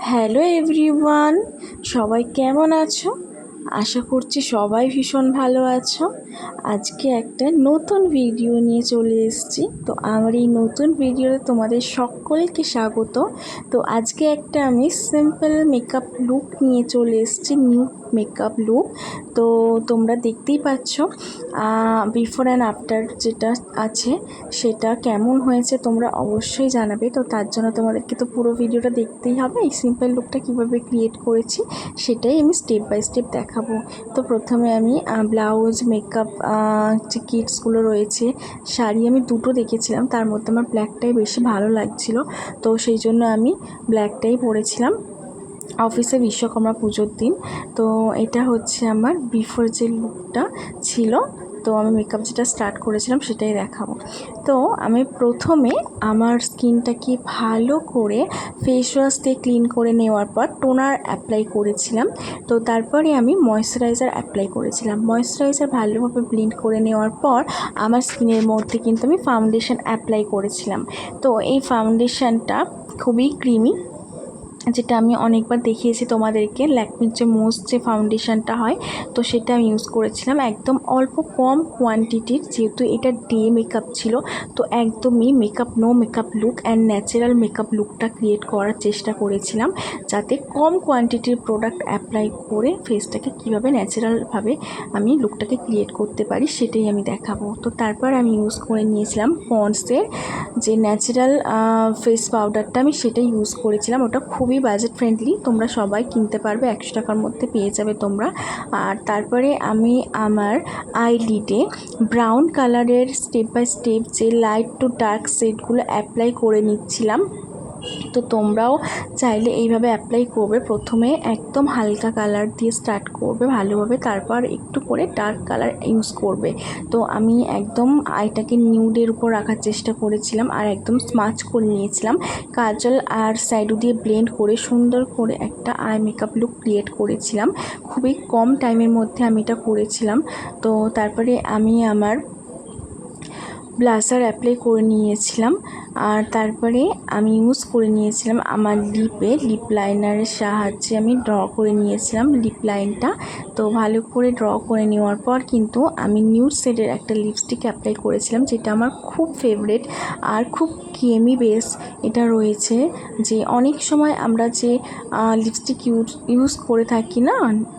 Hello everyone, সবাই কেমন আছো? আশা করছি সবাই ভীষণ ভালো আছো। আজকে একটা নতুন ভিডিও নিয়ে চলে এসেছি। তো আমার এই নতুন ভিডিওতে তোমাদের সকলকে স্বাগত। তো আজকে একটা আমি সিম্পল মেকআপ লুক নিয়ে চলে এসেছি, নিউ মেকআপ লুক। তো তোমরা দেখতেই পাচ্ছ বিফোর অ্যান্ড আফটার যেটা আছে সেটা কেমন হয়েছে তোমরা অবশ্যই জানাবে। তো তার জন্য তোমাদেরকে তো পুরো ভিডিওটা দেখতেই হবে। এই সিম্পল লুকটা কীভাবে ক্রিয়েট করেছি সেটাই আমি স্টেপ বাই স্টেপ দেখাবো। তো প্রথমে আমি ব্লাউজ, মেকআপ যে কিটসগুলো রয়েছে, শাড়ি আমি দুটো দেখেছিলাম, তার মধ্যে আমার ব্ল্যাকটাই বেশি ভালো লাগছিল। তো সেই জন্য আমি ব্ল্যাকটাই পরেছিলাম অফিসে বিশ্বকর্মা পুজোর দিন। তো এটা হচ্ছে আমার বিফোর যে লুকটা ছিল। তো আমি মেকআপ যেটা স্টার্ট করেছিলাম সেটাই দেখাবো। তো আমি প্রথমে আমার স্কিনটাকে ভালো করে ফেস ওয়াশ দিয়ে ক্লিন করে নেওয়ার পর টোনার অ্যাপ্লাই করেছিলাম। তো তারপরে আমি ময়েশ্চারাইজার অ্যাপ্লাই করেছিলাম। ময়েশ্চারাইজার ভালোভাবে ব্লেন্ড করে নেওয়ার পর আমার স্কিনের মধ্যে কিন্তু আমি ফাউন্ডেশন অ্যাপ্লাই করেছিলাম। তো এই ফাউন্ডেশনটা খুবই ক্রিমি, যেটা আমি অনেকবার দেখিয়েছি তোমাদেরকে। ল্যাকমির যে মোস্ট যে ফাউন্ডেশনটা হয়, তো সেটা আমি ইউজ করেছিলাম একদম অল্প কম কোয়ান্টিটির, যেহেতু এটা ডে মেকআপ ছিল। তো একদমই makeup no makeup look and natural makeup লুকটা ক্রিয়েট করার চেষ্টা করেছিলাম, যাতে কম কোয়ান্টিটির প্রোডাক্ট অ্যাপ্লাই করে ফেসটাকে কীভাবে ন্যাচারালভাবে আমি লুকটাকে ক্রিয়েট করতে পারি সেটাই আমি দেখাবো। তো তারপর আমি ইউজ করে নিয়েছিলাম পন্ডসের যে ন্যাচারাল ফেস পাউডারটা, আমি সেটা ইউজ করেছিলাম। ওটা খুবই বাজেট ফ্রেন্ডলি, তোমরা সবাই কিনতে পারবে, 100 টাকার মধ্যে পেয়ে যাবে তোমরা। আর তারপরে আমি আমার আইলিডে ব্রাউন কালারের স্টেপ বাই স্টেপ যে লাইট টু ডার্ক শেডগুলো অ্যাপ্লাই করে নিচ্ছিলাম। তো তোমরাও চাইলে এইভাবে অ্যাপ্লাই করবে। প্রথমে একদম হালকা কালার দিয়ে স্টার্ট করবে ভালোভাবে, তারপর একটু করে ডার্ক কালার ইউজ করবে। তো আমি একদম আইটাকে নিউডের উপর রাখার চেষ্টা করেছিলাম আর একদম স্মাচ করে নিয়েছিলাম। কাজল আর শ্যাডো দিয়ে ব্লেন্ড করে সুন্দর করে একটা আই মেকআপ লুক ক্রিয়েট করেছিলাম। খুবই কম টাইমের মধ্যে আমি এটা করেছিলাম। তো তারপরে আমি আমার ব্লাশার অ্যাপ্লাই করে নিয়েছিলাম। আর তারপরে আমি ইউজ করে নিয়েছিলাম আমার লিপে লিপ লাইনারের সাহায্যে আমি ড্র করে নিয়েছিলাম লিপ লাইনটা। তো ভালো করে ড্র করে নেওয়ার পর কিন্তু আমি নিউড শেডের একটা লিপস্টিক অ্যাপ্লাই করেছিলাম, যেটা আমার খুব ফেভারিট আর খুব ক্রিমি বেস এটা রয়েছে। যে অনেক সময় আমরা যে লিপস্টিক ইউজ করে থাকি না,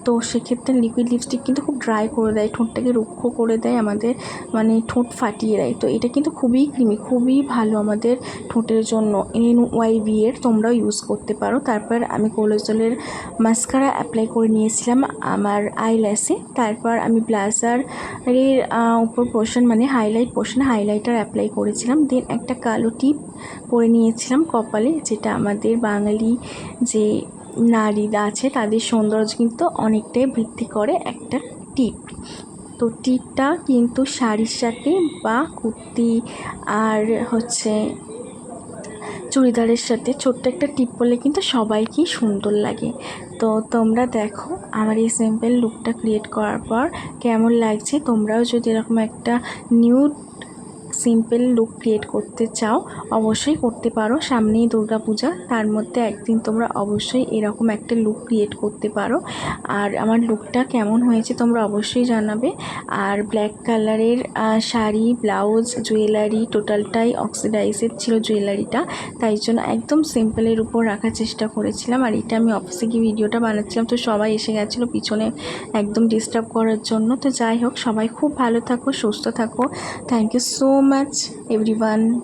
তো সেক্ষেত্রে লিকুইড লিপস্টিক কিন্তু খুব ড্রাই করে দেয়, ঠোঁটটাকে রুক্ষ করে দেয়, আমাদের মানে ঠোঁট ফাটিয়ে দেয়। তো এটা কিন্তু খুবই ক্রিমি, খুবই ভালো আমাদের ঠোঁটের জন্য। NYB এর তোমরাও ইউজ করতে পারো। তারপর আমি কোলোজলের মাস্কারা অ্যাপ্লাই করে নিয়েছিলাম আমার আইল্যাশে। তারপর আমি ব্লাশারের উপর পোর্শন মানে হাইলাইট পোর্শন হাইলাইটার অ্যাপ্লাই করেছিলাম। দেন একটা কালো টিপ পরে নিয়েছিলাম কপালে, যেটা আমাদের বাঙালি যে নারীরা আছে তাদের সৌন্দর্য কিন্তু অনেকটাই বৃদ্ধি করে একটা টিপ। তো টিপটা কিন্তু শাড়ির সাথে বা কুর্তি আর হচ্ছে চুড়িদারের সাথে ছোট্ট একটা টিপ পরলে কিন্তু সবাইকেই সুন্দর লাগে। তো তোমরা দেখো আমার এই সিম্পল লুকটা ক্রিয়েট করার পর কেমন লাগছে। তোমরাও যদি এরকম একটা নিউড সিম্পল লুক ক্রিয়েট করতে চাও অবশ্যই করতে পারো। সামনেই দুর্গাপূজা, তার মধ্যে একদিন তোমরা অবশ্যই এরকম একটা লুক ক্রিয়েট করতে পারো। আর আমার লুকটা কেমন হয়েছে তোমরা অবশ্যই জানাবে। আর ব্ল্যাক কালারের শাড়ি, ব্লাউজ, জুয়েলারি টোটালটাই অক্সিডাইজের ছিল জুয়েলারিটা, তাই জন্য একদম সিম্পলের উপর রাখার চেষ্টা করেছিলাম। আর এটা আমি অফিসে গিয়ে ভিডিওটা বানাচ্ছিলাম, তো সবাই এসে গেছিলো পিছনে একদম ডিস্টার্ব করার জন্য। তো যাই হোক, সবাই খুব ভালো থাকো, সুস্থ থাকো। Thank you so much everyone.